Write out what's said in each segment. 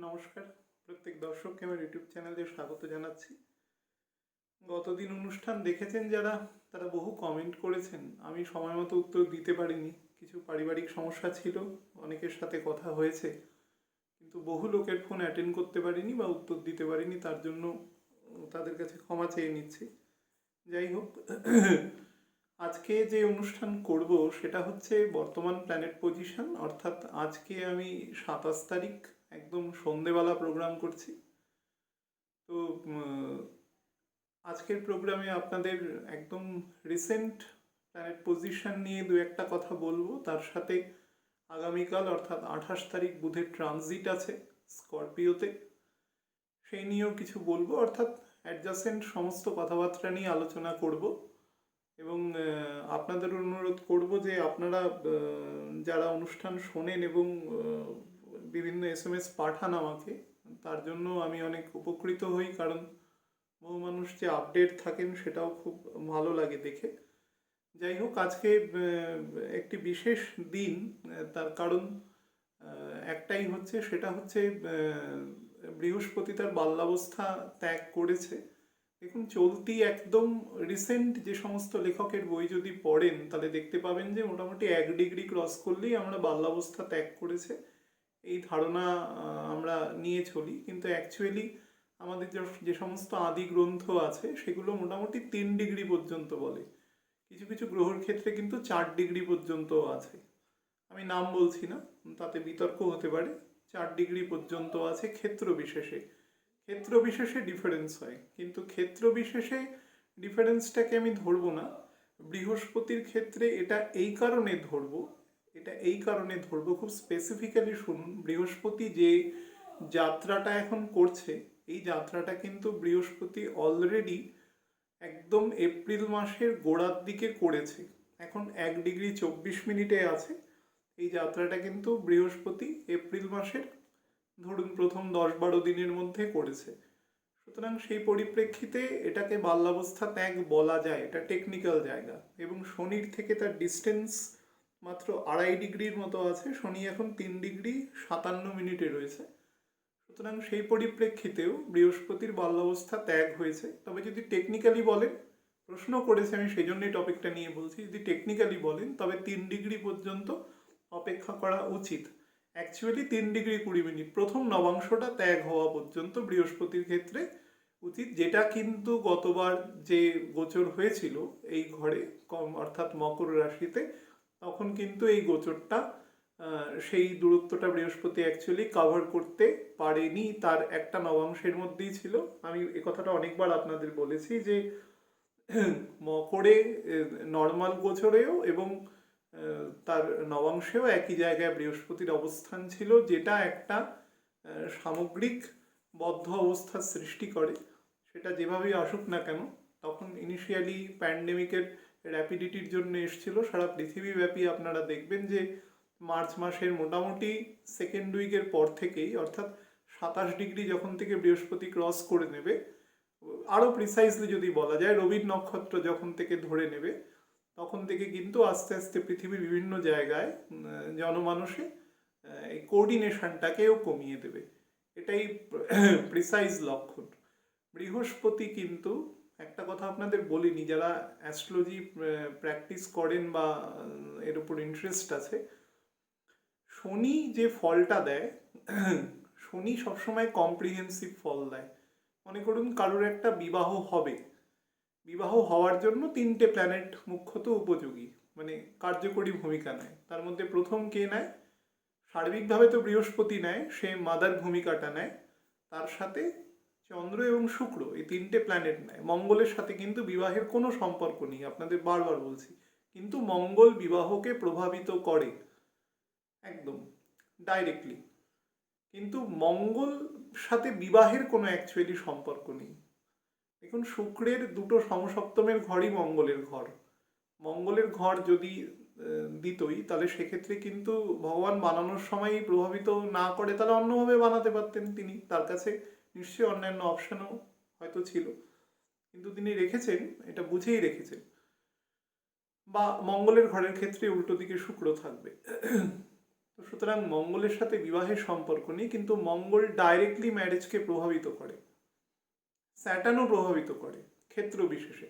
নমস্কার, প্রত্যেক দর্শককে আমার ইউটিউব চ্যানেলে স্বাগত জানাচ্ছি। গতদিন অনুষ্ঠান দেখেছেন যারা, তারা বহু কমেন্ট করেছেন। আমি সময় মতো উত্তর দিতে পারিনি, কিছু পারিবারিক সমস্যা ছিল, অনেকের সাথে কথা হয়েছে, কিন্তু বহু লোকের ফোন অ্যাটেন্ড করতে পারিনি বা উত্তর দিতে পারিনি, তার জন্য তাদের কাছে ক্ষমা চেয়ে নিচ্ছি। যাই হোক, আজকে যে অনুষ্ঠান করব সেটা হচ্ছে বর্তমান প্ল্যানেট পজিশন, অর্থাৎ আজকে আমি 27 তারিখ একদম সন্ধেবেলা প্রোগ্রাম করছি। তো আজকের প্রোগ্রামে আপনাদের একদম রিসেন্ট প্ল্যানেট পজিশন নিয়ে দু একটা কথা বলবো। তার সাথে আগামীকাল অর্থাৎ 28 তারিখ বুধের ট্রানজিট আছে স্করপিওতে, সেই নিয়েও কিছু বলবো। অর্থাৎ অ্যাডজাসেন্ট সমস্ত কথাবার্তা নিয়ে আলোচনা করব এবং আপনাদের অনুরোধ করব যে আপনারা যারা অনুষ্ঠান শোনেন এবং বিভিন্ন SMS পাঠান আমাকে, তার জন্য আমি অনেক উপকৃত হই, কারণ বহু মানুষ যে আপডেট থাকেন সেটাও খুব ভালো লাগে দেখে। যাই হোক, আজকে একটি বিশেষ দিন, তার কারণ একটাই হচ্ছে, সেটা হচ্ছে বৃহস্পতি তার বাল্যাবস্থা ত্যাগ করেছে। দেখুন, চলতি একদম রিসেন্ট যে সমস্ত লেখকের বই যদি পড়েন তাহলে দেখতে পাবেন যে মোটামুটি 1 ডিগ্রি ক্রস করলেই আমরা বাল্যাবস্থা ত্যাগ করেছে এই ধারণা আমরা নিয়ে চলি, কিন্তু অ্যাকচুয়ালি আমাদের যে সমস্ত আদি গ্রন্থ আছে সেগুলো মোটামুটি 3 ডিগ্রি পর্যন্ত বলে। কিছু কিছু গ্রহের ক্ষেত্রে কিন্তু 4 ডিগ্রি পর্যন্ত আছে। আমি নাম বলছি না, তাতে বিতর্ক হতে পারে। 4 ডিগ্রি পর্যন্ত আছে ক্ষেত্র বিশেষে। ক্ষেত্র বিশেষে ডিফারেন্স হয়, কিন্তু ক্ষেত্র বিশেষে ডিফারেন্সটাকে আমি ধরবো না। বৃহস্পতির ক্ষেত্রে এটা এই কারণে ধরবো, খুব স্পেসিফিক্যালি শুনুন। বৃহস্পতি যে যাত্রাটা এখন করছে, এই যাত্রাটা কিন্তু বৃহস্পতি অলরেডি একদম এপ্রিল মাসের গোড়ার দিকে করেছে। এখন 1 ডিগ্রি 24 মিনিটে আছে। এই যাত্রাটা কিন্তু বৃহস্পতি এপ্রিল মাসের ধরুন প্রথম 10-12 দিনের মধ্যে করেছে। সুতরাং সেই পরিপ্রেক্ষিতে এটাকে বাল্যাবস্থা ত্যাগ বলা যায়, এটা টেকনিক্যাল জায়গা। এবং শনির থেকে তার ডিস্টেন্স মাত্র 2.5 ডিগ্রির মতো আছে। শনি এখন 3 ডিগ্রি 57 মিনিটে রয়েছে। সুতরাং সেই পরিপ্রেক্ষিতেও বৃহস্পতির বাল্যাবস্থা ত্যাগ হয়েছে। তবে যদি টেকনিক্যালি বলেন, প্রশ্ন করেছে, আমি সেই জন্যই টপিকটা নিয়ে বলছি, যদি টেকনিক্যালি বলেন তবে 3 ডিগ্রি পর্যন্ত অপেক্ষা করা উচিত। অ্যাকচুয়ালি 3 ডিগ্রি 20 মিনিট প্রথম নবাংশটা ত্যাগ হওয়া পর্যন্ত বৃহস্পতির ক্ষেত্রে উচিত, যেটা কিন্তু গতবার যে গোচর হয়েছিল এই ঘরে, অর্থাৎ মকর রাশিতে, তখন কিন্তু এই গোচরটা সেই দূরত্বটা বৃহস্পতি অ্যাকচুয়ালি কভার করতে পারেনি, তার একটা নবাংশের মধ্যেই ছিল। আমি এ কথাটা অনেকবার আপনাদের বলেছি যে মকরে নর্মাল গোচরেও এবং তার নবাংশেও একই জায়গায় বৃহস্পতির অবস্থান ছিল, যেটা একটা সামগ্রিক বদ্ধ অবস্থার সৃষ্টি করে। সেটা যেভাবেই আসুক না কেন, তখন ইনিশিয়ালি প্যান্ডেমিকের র্যাপিডিটির জন্য এসেছিল সারা পৃথিবীব্যাপী। আপনারা দেখবেন যে মার্চ মাসের মোটামুটি সেকেন্ড উইকের পর থেকেই, অর্থাৎ 27 ডিগ্রি যখন থেকে বৃহস্পতি ক্রস করে নেবে, আরও প্রিসাইজলি যদি বলা যায় রবির নক্ষত্র যখন থেকে ধরে নেবে, তখন থেকে কিন্তু আস্তে আস্তে পৃথিবীর বিভিন্ন জায়গায় জনমানসে এই কোঅর্ডিনেশনটাকেও কমিয়ে দেবে। এটাই প্রিসাইজ লক্ষণ। বৃহস্পতি কিন্তু, একটা কথা আপনাদের বলিনি, যারা অ্যাস্ট্রোলজি প্র্যাকটিস করেন বা এর উপর ইন্টারেস্ট আছে, শনি যে ফলটা দেয়, শনি সবসময় কম্প্রিহেন্সিভ ফল দেয়। মনে করুন কারোর একটা বিবাহ হবে, বিবাহ হওয়ার জন্য 3টে প্ল্যানেট মুখ্যত উপযোগী, মানে কার্যকরী ভূমিকা নেয়। তার মধ্যে প্রথম কে নেয়? সার্বিকভাবে তো বৃহস্পতি নেয়, সে মাদার ভূমিকাটা নেয়। তার সাথে চন্দ্র এবং শুক্র, এই 3টে প্ল্যানেট নেয়। মঙ্গলের সাথে কিন্তু বিবাহের কোনো সম্পর্ক নেই, আপনাদের বারবার বলছি, কিন্তু মঙ্গল বিবাহকে প্রভাবিত করে একদম ডাইরেক্টলি। কিন্তু মঙ্গল সাথে বিবাহের কোনো অ্যাকচুয়ালি সম্পর্ক নেই। দেখুন, শুক্রের 2টো সমসপ্তমের ঘরই মঙ্গলের ঘর। মঙ্গলের ঘর যদি দিতই, তাহলে সেক্ষেত্রে কিন্তু ভগবান বানানোর সময়ই প্রভাবিত না করে, তাহলে অন্যভাবে বানাতে পারতেন তিনি। তার কাছে নিশ্চয়ই অন্যান্য অপশানও হয়তো ছিল, কিন্তু তিনি রেখেছেন, এটা বুঝেই রেখেছেন। বা মঙ্গলের ঘরের ক্ষেত্রে উল্টো দিকে শুক্র থাকবে। তো সুতরাং মঙ্গলের সাথে বিবাহের সম্পর্ক নেই, কিন্তু মঙ্গল ডাইরেক্টলি ম্যারেজকে প্রভাবিত করে, স্যাটার্নও প্রভাবিত করে ক্ষেত্র বিশেষে।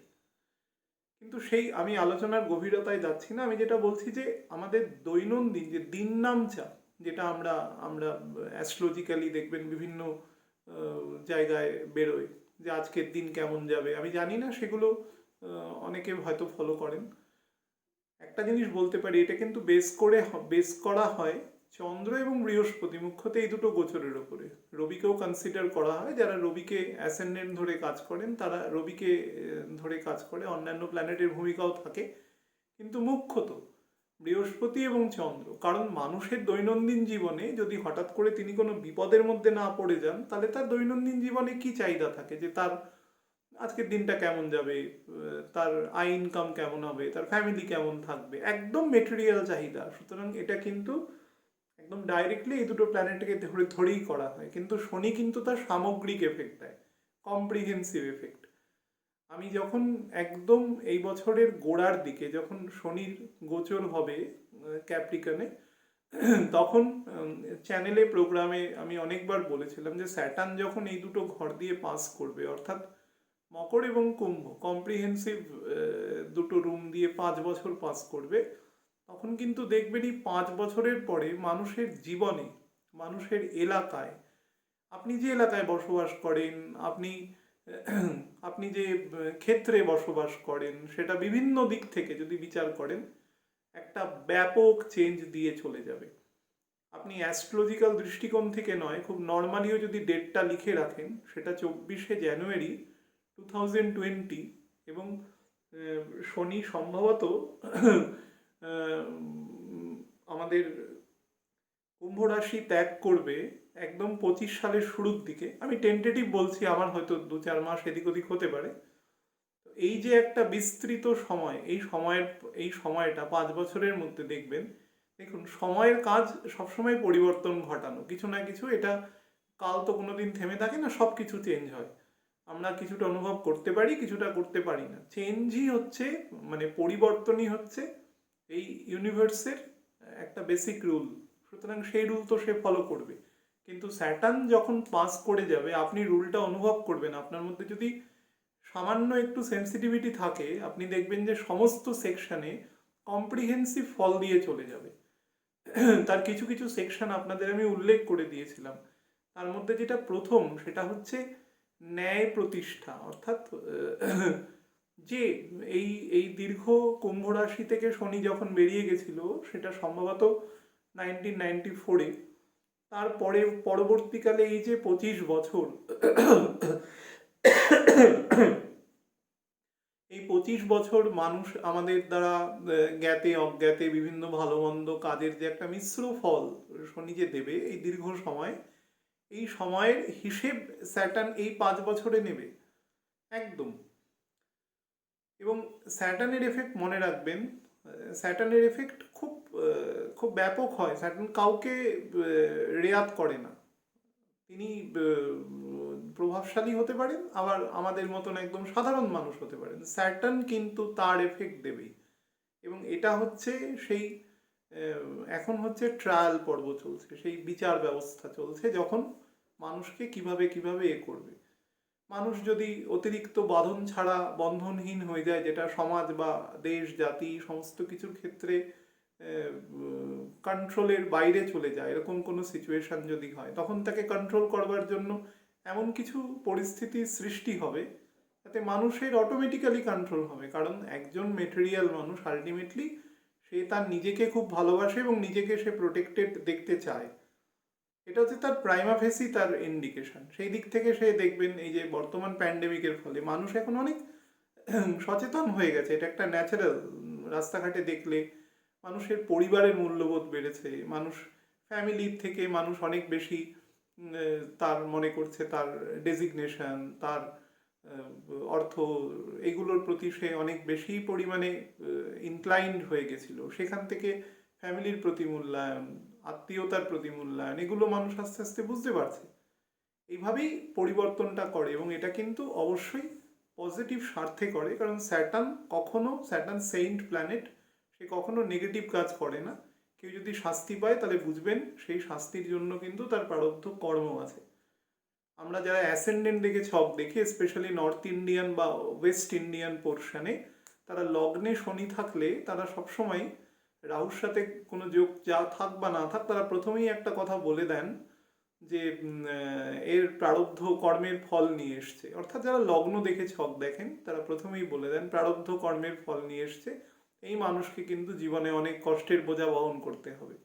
কিন্তু সেই আমি আলোচনার গভীরতায় যাচ্ছি না, আমি যেটা বলছি যে আমাদের দৈনন্দিন যে দিন নামচা, যেটা আমরা আমরা অ্যাস্ট্রোলজিক্যালি দেখবেন বিভিন্ন জায়গায় বেরোয় যে আজকের দিন কেমন যাবে, আমি জানি না সেগুলো অনেকে হয়তো ফলো করেন। একটা জিনিস বলতে পারি, এটা কিন্তু বেস করা হয় চন্দ্র এবং বৃহস্পতি, মুখ্যত এই দুটো গোচরের ওপরে। রবিকেও কনসিডার করা হয়, যারা রবিকে অ্যাসেন্ডেন্ট ধরে কাজ করেন তারা রবিকে ধরে কাজ করে, অন্যান্য প্ল্যানেটের ভূমিকাও থাকে, কিন্তু মুখ্যত বৃহস্পতি এবং চন্দ্র। কারণ মানুষের দৈনন্দিন জীবনে যদি হঠাৎ করে তিনি কোনো বিপদের মধ্যে না পড়ে যান, তাহলে তার দৈনন্দিন জীবনে কি চাহিদা থাকে, যে তার আজকের দিনটা কেমন যাবে, তার আয় ইনকাম কেমন হবে, তার ফ্যামিলি কেমন থাকবে, একদম মেটেরিয়াল চাহিদা। সুতরাং এটা কিন্তু একদম ডাইরেক্টলি এই দুটো প্ল্যানেটকে ধরেই করা হয়। কিন্তু শনি কিন্তু তার সামগ্রিক এফেক্ট দেয়, কম্প্রিহেন্সিভ এফেক্ট। আমি যখন একদম এই বছরের গোড়ার দিকে যখন শনির গোচর হবে ক্যাপ্রিকনে, তখন চ্যানেলে প্রোগ্রামে আমি অনেকবার বলেছিলাম যে স্যাটার্ন যখন এই দুটো ঘর দিয়ে পাস করবে, অর্থাৎ মকর এবং কুম্ভ কম্প্রিহেন্সিভ দুটো রুম দিয়ে 5 বছর পাস করবে, তখন কিন্তু দেখবেন এই 5 বছরের পরে মানুষের জীবনে, মানুষের এলাকায়, আপনি যে এলাকায় বসবাস করেন, আপনি আপনি যে ক্ষেত্রে বসবাস করেন, সেটা বিভিন্ন দিক থেকে যদি বিচার করেন একটা ব্যাপক চেঞ্জ দিয়ে চলে যাবে। আপনি অ্যাস্ট্রোলজিক্যাল দৃষ্টিকোণ থেকে নয়, খুব নর্মালিও যদি ডেটটা লিখে রাখেন, সেটা 24শে জানুয়ারি 2020, এবং শনি সম্ভবত আমাদের কুম্ভ রাশি ত্যাগ করবে একদম 25 সালের শুরুর দিকে। আমি টেন্টেটিভ বলছি, আমার হয়তো 2-4 মাস এদিক ওদিক হতে পারে। এই যে একটা বিস্তৃত সময়, এই সময়টা 5 বছরের মধ্যে দেখবেন, দেখুন সময়ের কাজ সবসময় পরিবর্তন ঘটানো, কিছু না কিছু, এটা কাল তো কোনোদিন থেমে থাকে না, সব কিছু চেঞ্জ হয়। আমরা কিছুটা অনুভব করতে পারি, কিছুটা করতে পারি না। চেঞ্জই হচ্ছে, মানে পরিবর্তনই হচ্ছে এই ইউনিভার্সের একটা বেসিক রুল। সুতরাং সেই রুল তো সে ফলো করবে। কিন্তু স্যাটার্ন যখন পাস করে যাবে, আপনি রুলটা অনুভব করবেন। আপনার মধ্যে যদি সামান্য একটু সেন্সিটিভিটি থাকে, আপনি দেখবেন যে সমস্ত সেকশনে কম্প্রিহেন্সিভ ফল দিয়ে চলে যাবে। তার কিছু কিছু সেকশন আপনাদের আমি উল্লেখ করে দিয়েছিলাম। তার মধ্যে যেটা প্রথম, সেটা হচ্ছে ন্যায় প্রতিষ্ঠা। অর্থাৎ যে এই এই দীর্ঘ কুম্ভ রাশি থেকে শনি যখন বেরিয়ে গেছিল, সেটা সম্ভবত 1994-এ, তারপরে পরবর্তীকালে এই যে 25 বছর, এই 25 বছর মানুষ আমাদের দ্বারা জ্ঞাতে অজ্ঞাতে বিভিন্ন ভালো মন্দ কাজের যে একটা মিশ্র ফল শনি যে দেবে এই দীর্ঘ সময়, এই সময়ের হিসেব স্যাটার্ন এই 5 বছরে নেবে একদম। এবং স্যাটার্নের এফেক্ট মনে রাখবেন, স্যাটার্নের এফেক্ট খুব খুব ব্যাপক হয়। স্যাটার্ন কাউকে রেয়াত করে না। তিনি প্রভাবশালী হতে পারেন, আবার আমাদের মতন একদম সাধারণ মানুষ হতে পারেন। স্যাটার্ন কিন্তু তার এফেক্ট দেবেই। এবং এটা হচ্ছে সেই এখন হচ্ছে ট্রায়াল পর্ব চলছে, সেই বিচার ব্যবস্থা চলছে, যখন মানুষকে কিভাবে কিভাবে করবে। মানুষ যদি অতিরিক্ত বাঁধন ছাড়া বন্ধনহীন হয়ে যায়, যেটা সমাজ বা দেশ জাতি সমস্ত কিছুর ক্ষেত্রে কন্ট্রোলের বাইরে চলে যায়, এরকম কোনো সিচুয়েশন যদি হয়, তখন তাকে কন্ট্রোল করবার জন্য এমন কিছু পরিস্থিতির সৃষ্টি হবে যাতে মানুষের অটোমেটিক্যালি কন্ট্রোল হবে। কারণ একজন মেটেরিয়াল মানুষ আলটিমেটলি সে তার নিজেকে খুব ভালোবাসে এবং নিজেকে সে প্রোটেক্টেড দেখতে চায়। এটা হচ্ছে তার প্রাইমা ফেসি তার ইন্ডিকেশন। সেই দিক থেকে সে দেখবেন এই যে বর্তমান প্যান্ডেমিকের ফলে মানুষ এখন অনেক সচেতন হয়ে গেছে, এটা একটা ন্যাচারাল। রাস্তাঘাটে দেখলে মানুষের পরিবারের মূল্যবোধ বেড়েছে, মানুষ ফ্যামিলির থেকে মানুষ অনেক বেশি তার মনে করছে তার ডেজিগনেশন, তার অর্থ, এগুলোর প্রতি সে অনেক বেশি পরিমাণে ইনক্লাইন্ড হয়ে গেছিল। সেখান থেকে ফ্যামিলির প্রতি মূল্যায়ন, আত্মীয়তার প্রতি মূল্যায়ন, এগুলো মানুষ আস্তে আস্তে বুঝতে পারছে। এইভাবেই পরিবর্তনটা করে, এবং এটা কিন্তু অবশ্যই পজিটিভ স্বার্থে করে। কারণ স্যাটার্ন সেইন্ট প্ল্যানেট, সে কখনো নেগেটিভ কাজ করে না। কেউ যদি শাস্তি পায় তাহলে বুঝবেন সেই শাস্তির জন্য কিন্তু তার প্রারব্ধ কর্ম আছে। আমরা যারা অ্যাসেন্ডেন্ট দেখে ছক দেখি, স্পেশালি নর্থ ইন্ডিয়ান বা ওয়েস্ট ইন্ডিয়ান পোর্শনে, তারা লগ্নে শনি থাকলে তারা সবসময় রাহুর সাথে কোনো যোগ যা থাক বা না থাক, তারা প্রথমেই একটা কথা বলে দেন যে এর প্রারব্ধ কর্মের ফল নিয়ে এসছে। অর্থাৎ যারা লগ্ন দেখে ছক দেখেন তারা প্রথমেই বলে দেন প্রারব্ধ কর্মের ফল নিয়ে এসছে, এই মানুষকে কিন্তু জীবনে অনেক কষ্টের বোঝা বহন করতে হবে।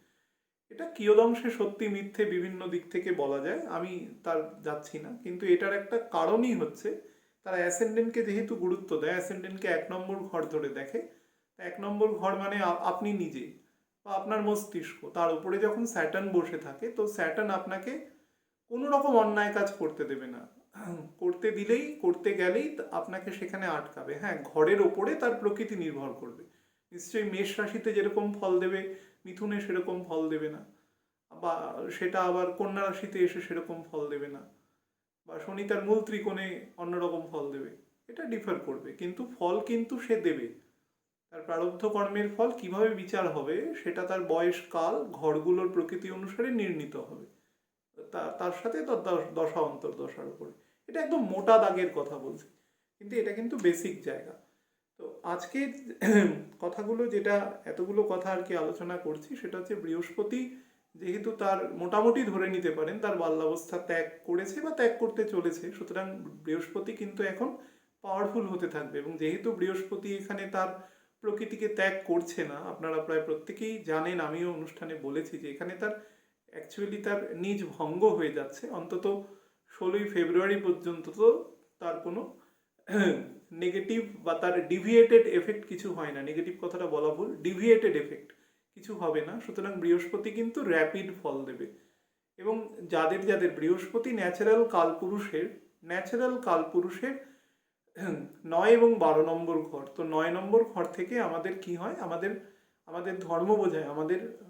এটা কিয়দংশে সত্যি মিথ্যে বিভিন্ন দিক থেকে বলা যায়, আমি তার যাচ্ছি না, কিন্তু এটার একটা কারণই হচ্ছে তারা অ্যাসেন্ডেন্টকে যেহেতু গুরুত্ব দেয়, অ্যাসেন্ডেন্টকে 1 নম্বর ঘর ধরে দেখে। 1 নম্বর ঘর মানে আপনি নিজে বা আপনার মস্তিষ্ক, তার উপরে যখন স্যাটার্ন বসে থাকে, তো স্যাটার্ন আপনাকে কোনো রকম অন্যায় কাজ করতে দেবে না। করতে দিলেই, করতে গেলেই আপনাকে সেখানে আটকাবে। হ্যাঁ, ঘরের ওপরে তার প্রকৃতি নির্ভর করবে। নিশ্চয়ই মেষ রাশিতে যেরকম ফল দেবে মিথুনে সেরকম ফল দেবে না, বা সেটা আবার কন্যা রাশিতে এসে সেরকম ফল দেবে না, বা শনি তার মূল ত্রিকোণে অন্যরকম ফল দেবে। এটা ডিফার করবে, কিন্তু ফল কিন্তু সে দেবে। তার প্রারব্ধ কর্মের ফল কিভাবে বিচার হবে সেটা তার বয়স, কাল, ঘরগুলোর প্রকৃতি অনুসারে নির্ণীত হবে, তার সাথে তার দশা অন্তর্দশার উপরে। এটা একদম মোটা দাগের কথা বলছি, কিন্তু এটা কিন্তু বেসিক জায়গা। তো আজকের কথাগুলো, যেটা এতগুলো কথা আর কি আলোচনা করছি, সেটা হচ্ছে বৃহস্পতি যেহেতু তার মোটামুটি ধরে নিতে পারেন তার বাল্যাবস্থা ত্যাগ করেছে বা ত্যাগ করতে চলেছে, সুতরাং বৃহস্পতি কিন্তু এখন পাওয়ারফুল হতে থাকবে। এবং যেহেতু বৃহস্পতি এখানে তার প্রকৃতিকে ত্যাগ করছে না, আপনারা প্রায় প্রত্যেকেই জানেন, আমিও অনুষ্ঠানে বলেছি যে এখানে তার অ্যাকচুয়ালি তার নিজ ভঙ্গ হয়ে যাচ্ছে। অন্তত 16ই ফেব্রুয়ারি পর্যন্ত তো তার কোনো নেগেটিভ বা তার ডিভিয়েটেড এফেক্ট কিছু হয় না। নেগেটিভ কথাটা বলা ভুল, ডিভিয়েটেড এফেক্ট কিছু হবে না। সুতরাং বৃহস্পতি কিন্তু র্যাপিড ফল দেবে। এবং যাদের যাদের বৃহস্পতি ন্যাচারাল কালপুরুষের 9 এবং 12 নম্বর ঘর, তো 9 নম্বর ঘর থেকে আমাদের কি হয়, আমাদের আমাদের ধর্ম বোঝায়,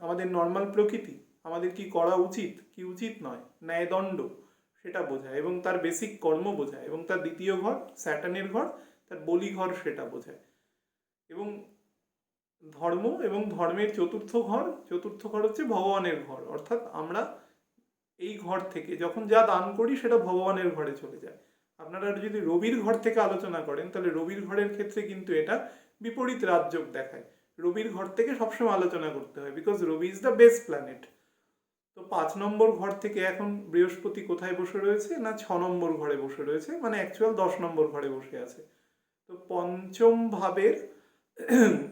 আমাদের নর্মাল প্রকৃতি, আমাদের কি করা উচিত কি উচিত নয়, ন্যায়দণ্ড, সেটা বোঝায়। এবং তার বেসিক কর্ম বোঝায়। এবং তার দ্বিতীয় ঘর স্যাটার্নের ঘর, তার বলি ঘর, সেটা বোঝায়। এবং ধর্ম এবং ধর্মের চতুর্থ ঘর হচ্ছে ভগবানের ঘর। অর্থাৎ আমরা এই ঘর থেকে যখন যা দান করি সেটা ভগবানের ঘরে চলে যায়। আপনারা যদি রবির ঘর থেকে আলোচনা করেন তাহলে রবির ঘরের ক্ষেত্রে কিন্তু এটা বিপরীত রাজযোগ দেখায়। রবির ঘর থেকে সবসময় আলোচনা করতে হয়, because Ravi is the best planet. তো 5 নম্বর ঘর থেকে এখন বৃহস্পতি কোথায় বসে রয়েছে না 6 নম্বর ঘরে বসে রয়েছে, মানে অ্যাকচুয়াল 10 নম্বর ঘরে বসে আছে। তো পঞ্চম ভাবের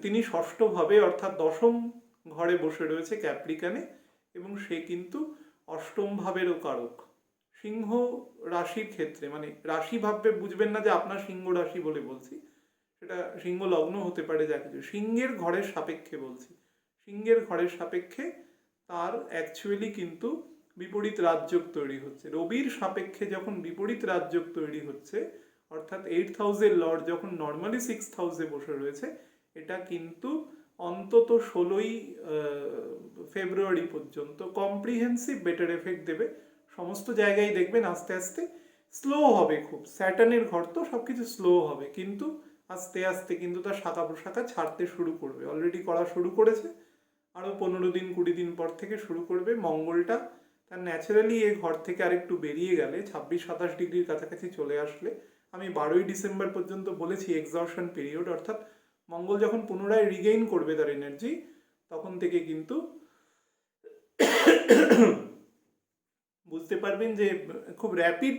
তিনি ষষ্ঠ ভাবে অর্থাৎ 10ম ঘরে বসে রয়েছে ক্যাপ্রিকানে, এবং সে কিন্তু 8ম ভাবেরও কারক। সিংহ রাশির ক্ষেত্রে, মানে রাশি ভাববে বুঝবেন না যে আপনার সিংহ রাশি বলে বলছি, সেটা সিংহ লগ্ন হতে পারে, যা কিছু সিংহের ঘরের সাপেক্ষে বলছি, সিংহের ঘরের সাপেক্ষে তার অ্যাকচুয়ালি কিন্তু বিপরীত রাজযোগ তৈরি হচ্ছে। রবির সাপেক্ষে যখন বিপরীত রাজযোগ তৈরি হচ্ছে, অর্থাৎ 8th হাউসের লর্ড যখন নর্মালি 6th হাউসে বসে রয়েছে, এটা কিন্তু অন্তত 16ই ফেব্রুয়ারি পর্যন্ত কম্প্রিহেন্সিভ বেটার এফেক্ট দেবে। সমস্ত জায়গায় দেখবেন আস্তে আস্তে স্লো হবে, খুব স্যাটার্নের ঘর তো সবকিছু স্লো হবে, কিন্তু আস্তে আস্তে কিন্তু তার শাখা প্রশাখা ছাড়তে শুরু করবে। অলরেডি করা শুরু করেছে, আরও 15 দিন 20 দিন পর থেকে শুরু করবে। মঙ্গলটা তার ন্যাচারালি এই ঘর থেকে আরেকটু বেরিয়ে গেলে 26-27 ডিগ্রির কাছাকাছি চলে আসলে, আমি 12ই ডিসেম্বর পর্যন্ত বলেছি এক্সজশন পিরিয়ড, অর্থাৎ মঙ্গল যখন পুনরায় রিগেইন করবে তার এনার্জি, তখন থেকে কিন্তু বুঝতে পারবেন যে খুব র্যাপিড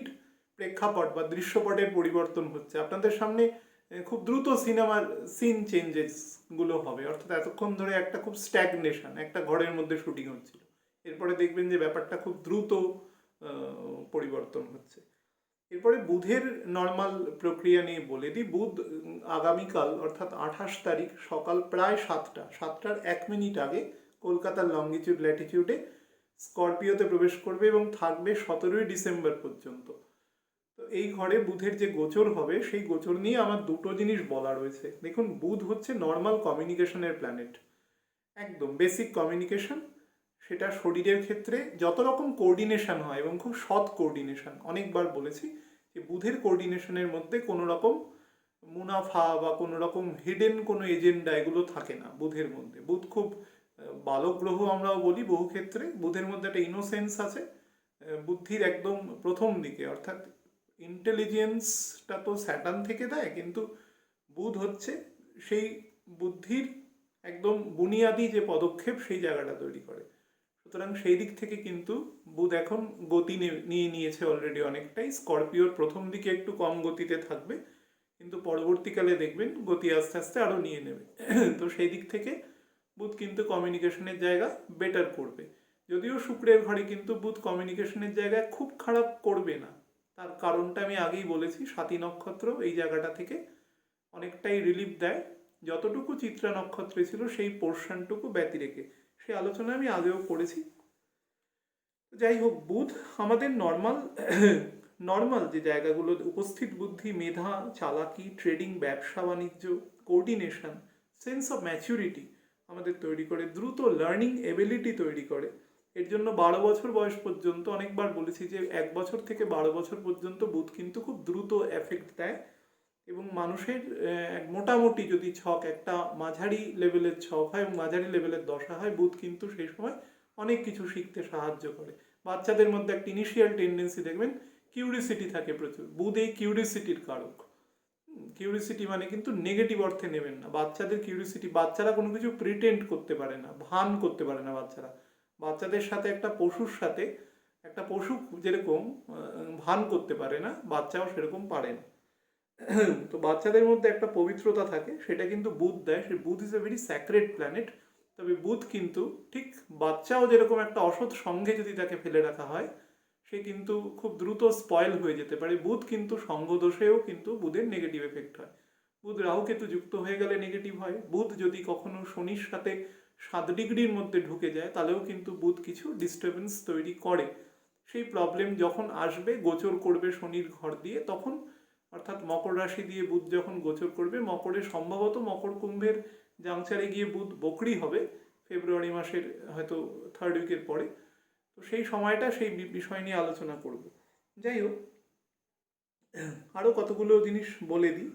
প্রেক্ষাপট বা দৃশ্যপটের পরিবর্তন হচ্ছে আপনাদের সামনে। খুব দ্রুত সিনেমার সিন চেঞ্জেস গুলো হবে। অর্থাৎ এতক্ষণ ধরে একটা খুব স্ট্যাগনেশন, একটা ঘরের মধ্যে শুটিং হচ্ছিল, এরপরে দেখবেন যে ব্যাপারটা খুব দ্রুত পরিবর্তন হচ্ছে। এরপরে বুধের নর্মাল প্রক্রিয়া নিয়ে বলে দিই। বুধ আগামীকাল অর্থাৎ 28 তারিখ সকাল প্রায় 7টার 1 মিনিট আগে কলকাতার লঙ্গিটিউড ল্যাটিটিউডে স্করপিওতে প্রবেশ করবে এবং থাকবে 17ই ডিসেম্বর পর্যন্ত। তো এই ঘরে বুধের যে গোচর হবে, সেই গোচর নিয়ে আমার দুটো জিনিস বলা রয়েছে। দেখুন, বুধ হচ্ছে নর্মাল কমিউনিকেশনের প্ল্যানেট, একদম বেসিক কমিউনিকেশন। সেটা শরীরের ক্ষেত্রে যত রকম কোঅর্ডিনেশন হয়, এবং খুব সৎ কোঅর্ডিনেশন, অনেকবার বলেছি যে বুধের কোঅর্ডিনেশনের মধ্যে কোনো রকম মুনাফা বা কোনো রকম হিডেন কোনো এজেন্ডা এগুলো থাকে না বুধের মধ্যে। বুধ খুব বালক গ্রহ আমরাও বলি বহু ক্ষেত্রে। বুধের মধ্যে একটা ইনোসেন্স আছে, বুদ্ধির একদম প্রথম দিকে, অর্থাৎ ইন্টেলিজেন্সটা তো স্যাটার্ন থেকে দেয়, কিন্তু বুধ হচ্ছে সেই বুদ্ধির একদম বুনিয়াদি যে পদক্ষেপ সেই জায়গাটা তৈরি করে। সুতরাং সেই দিক থেকে কিন্তু বুধ এখন গতি নিয়ে নিয়েছে অলরেডি অনেকটাই। স্করপিওর প্রথম দিকে একটু কম গতিতে থাকবে, কিন্তু পরবর্তীকালে দেখবেন গতি আস্তে আস্তে আরও নিয়ে নেবে। তো সেই দিক থেকে বুধ কিন্তু কমিউনিকেশনের জায়গা বেটার করবে। যদিও শুক্রের ঘরে কিন্তু বুধ কমিউনিকেশনের জায়গায় খুব খারাপ করবে না। তার কারণটা আমি আগেই বলেছি, স্বাতী নক্ষত্র এই জায়গাটা থেকে অনেকটাই রিলিফ দেয়। যতটুকু চিত্রা নক্ষত্রে ছিল সেই পোর্শনটুকু ব্যতি রেখে, সেই আলোচনা আমি আগেও করেছি। যাই হোক, বুধ আমাদের নর্মাল যে জায়গাগুলো, উপস্থিত বুদ্ধি, মেধা, চালাকি, ট্রেডিং, ব্যবসা বাণিজ্য, কোঅর্ডিনেশন, সেন্স অফ ম্যাচুরিটি আমাদের তৈরি করে, দ্রুত লার্নিং এবিলিটি তৈরি করে। এর জন্য 12 বছর বয়স পর্যন্ত, অনেকবার বলেছি যে 1 বছর থেকে 12 বছর পর্যন্ত বুধ কিন্তু খুব দ্রুত এফেক্ট দেয়। এবং মানুষের মোটামুটি যদি ছক একটা মাঝারি লেভেলের ছক হয় এবং মাঝারি লেভেলের দশা হয়, বুধ কিন্তু সেই সময় অনেক কিছু শিখতে সাহায্য করে। বাচ্চাদের মধ্যে একটা ইনিশিয়াল টেন্ডেন্সি দেখবেন, কিউরিসিটি থাকে প্রচুর। বুধ এই কিউরিসিটির কারক। কিউরিসিটি মানে কিন্তু নেগেটিভ অর্থে নেবেন না। বাচ্চাদের কিউরিসিটি, বাচ্চারা কোনো কিছু প্রিটেন্ড করতে পারে না, ভান করতে পারে না বাচ্চারা। বাচ্চাদের সাথে একটা পশুর সাথে, একটা পশু যেরকম ভান করতে পারে না, বাচ্চাও সেরকম পারে না। তো বাচ্চাদের মধ্যে একটা পবিত্রতা থাকে, সেটা কিন্তু বুধ দেয়। সে বুধ is a very sacred planet. তবে বুধ কিন্তু ঠিক বাচ্চাও যেরকম একটা অসৎ সঙ্গে যদি তাকে ফেলে রাখা হয়, সে কিন্তু খুব দ্রুত স্পয়েল হয়ে যেতে পারে। বুধ কিন্তু সঙ্গদোষেও কিন্তু বুধের নেগেটিভ এফেক্ট হয়। বুধ রাহুকেতু যুক্ত হয়ে গেলে নেগেটিভ হয়। বুধ যদি কখনো শনির সাথে 7 ডিগ্রির মধ্যে ঢুকে যায়, তাহলেও কিন্তু বুধ কিছু ডিস্টারবেন্স তৈরি করে। সেই প্রবলেম যখন আসবে, গোচর করবে শনির ঘর দিয়ে, তখন, অর্থাৎ মকর রাশি দিয়ে বুধ যখন গোচর করবে, মকরে সম্ভবত মকর কুম্ভের জাংচারে গিয়ে বুধ বকরি হবে ফেব্রুয়ারি মাসের হয়তো 3rd উইকের পরে। তো সেই সময়টা সেই বিষয় নিয়ে আলোচনা করব। যাই হোক, আরও কতগুলো জিনিস বলে দিই।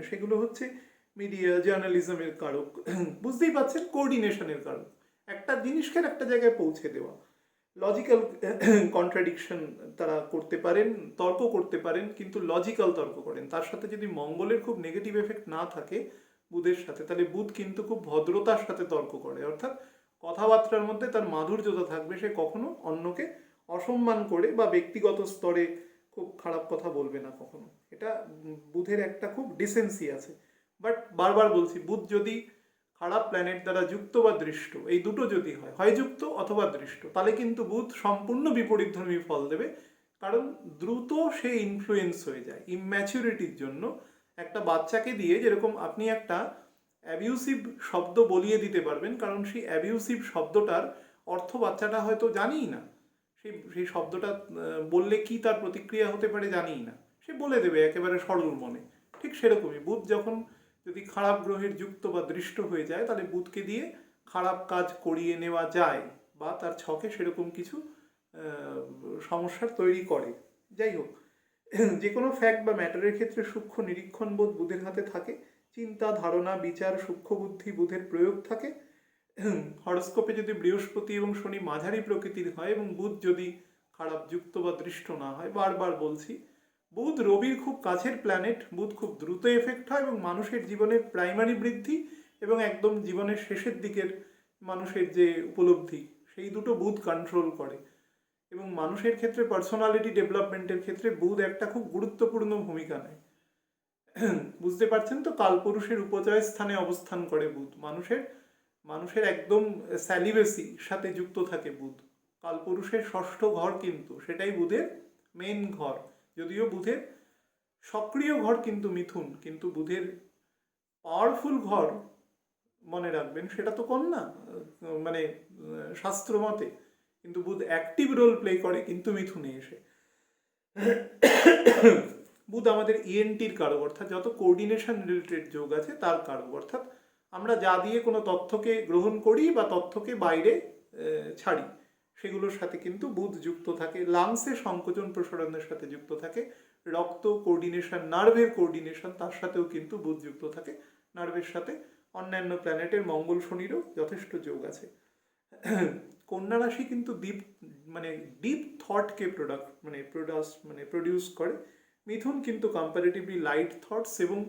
সেগুলো হচ্ছে মিডিয়া, জার্নালিজমের কারক, বুঝতেই পারছেন, কোঅর্ডিনেশনের কারক, একটা জিনিসকে একটা জায়গায় পৌঁছে দেওয়া। লজিক্যাল কন্ট্রাডিকশন তারা করতে পারেন, তর্ক করতে পারেন, কিন্তু লজিক্যাল তর্ক করেন। তার সাথে যদি মঙ্গলের খুব নেগেটিভ এফেক্ট না থাকে বুধের সাথে, তাহলে বুধ কিন্তু খুব ভদ্রতার সাথে তর্ক করে, অর্থাৎ কথাবার্তার মধ্যে তার মাধুর্যতা থাকবে। সে কখনো অন্যকে অসম্মান করে বা ব্যক্তিগত স্তরে খুব খারাপ কথা বলবে না কখনো। এটা বুধের একটা খুব ডিসেন্সি আছে। বাট বারবার বলছি, বুধ যদি খারাপ প্ল্যানেট দ্বারা যুক্ত বা দৃষ্ট, এই দুটো যদি হয় যুক্ত অথবা দৃষ্ট, তাহলে কিন্তু বুধ সম্পূর্ণ বিপরীতধর্মী ফল দেবে। কারণ দ্রুত সে ইনফ্লুয়েন্স হয়ে যায় ইম্যাচুরিটির জন্য। একটা বাচ্চাকে দিয়ে যেরকম আপনি একটা অ্যাবিউসিভ শব্দ বলিয়ে দিতে পারবেন, কারণ সেই অ্যাবিউসিভ শব্দটার অর্থ বাচ্চাটা হয়তো জানিই না, সেই শব্দটা বললে কি তার প্রতিক্রিয়া হতে পারে জানিই না, সে বলে দেবে একেবারে সরল মনে। ঠিক সেরকমই বুধ যখন যদি খারাপ গ্রহের যুক্ত বা দৃষ্ট হয়ে যায়, তাহলে বুধকে দিয়ে খারাপ কাজ করিয়ে নেওয়া যায়, বা তার ছকে সেরকম কিছু সমস্যার তৈরি করে। যাই হোক, যে কোনো ফ্যাক্ট বা ম্যাটারের ক্ষেত্রে সূক্ষ্ম নিরীক্ষণ বোধ বুধের হাতে থাকে। চিন্তা, ধারণা, বিচার, সূক্ষ্ম বুদ্ধি বুধের প্রয়োগ থাকে। হরস্কোপে যদি বৃহস্পতি এবং শনি মাঝারি প্রকৃতির হয় এবং বুধ যদি খারাপ যুক্ত বা দৃষ্ট না হয়, বারবার বলছি, বুধ রবির খুব কাছের প্ল্যানেট। বুধ খুব দ্রুত এফেক্ট হয় এবং মানুষের জীবনের প্রাইমারি বৃদ্ধি এবং একদম জীবনের শেষের দিকের মানুষের যে উপলব্ধি, সেই দুটো বুধ কন্ট্রোল করে। এবং মানুষের ক্ষেত্রে পার্সোনালিটি ডেভেলপমেন্টের ক্ষেত্রে বুধ একটা খুব গুরুত্বপূর্ণ ভূমিকা নেয়। বুঝতে পারছেন তো, কালপুরুষের উপচয় স্থানে অবস্থান করে বুধ। মানুষের একদম স্যালিভেসির সাথে যুক্ত থাকে বুধ। কালপুরুষের 6ষ্ঠ ঘর কিন্তু, সেটাই বুধের মেন ঘর। যদিও বুধের সক্রিয় ঘর কিন্তু মিথুন, কিন্তু বুধের পাওয়ারফুল ঘর মনে রাখবেন সেটা তো কন্যা, মানে শাস্ত্র মতে। কিন্তু বুধ অ্যাক্টিভ রোল প্লে করে কিন্তু মিথুনে এসে। বুধ আমাদের ইএনটির কারক, অর্থাৎ যত কোঅর্ডিনেশন রিলেটেড যোগ আছে তার কারক। অর্থাৎ আমরা যা দিয়ে কোনো তথ্যকে গ্রহণ করি বা তথ্যকে বাইরে ছাড়ি, সেগুলোর সাথে কিন্তু বুধ যুক্ত থাকে। লাংসে সংকোচন প্রসারণের সাথে যুক্ত থাকে। রক্ত কোঅর্ডিনেশন, নার্ভের কোঅর্ডিনেশন, তার সাথেও কিন্তু বুধ যুক্ত থাকে। নার্ভের সাথে অন্যান্য প্ল্যানেটের মঙ্গল শনিরও যথেষ্ট যোগ আছে। কন্যা রাশি কিন্তু ডিপ থটকে প্রডিউস করে। মিথুন কিন্তু কম্পারেটিভলি লাইট থটস এবং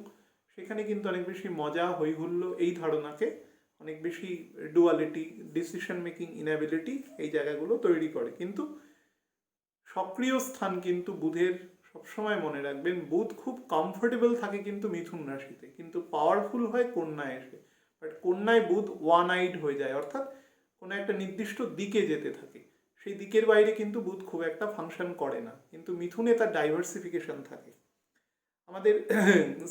সেখানে কিন্তু অনেক বেশি মজা, হৈহুল্লো, এই ধারণাকে অনেক বেশি ডুয়ালিটি, ডিসিশন মেকিং ইনএবিলিটি এই জায়গাগুলো তৈরি করে। কিন্তু সক্রিয় স্থান কিন্তু বুধের, সবসময় মনে রাখবেন, বুধ খুব কমফোর্টেবল থাকে কিন্তু মিথুন রাশিতে, কিন্তু পাওয়ারফুল হয় কন্যায় এসে। বাট কন্যায় বুধ ওয়ান আইড হয়ে যায়, অর্থাৎ কোনো একটা নির্দিষ্ট দিকে যেতে থাকে, সেই দিকের বাইরে কিন্তু বুধ খুব একটা ফাংশন করে না। কিন্তু মিথুনে তার ডাইভার্সিফিকেশন থাকে। আমাদের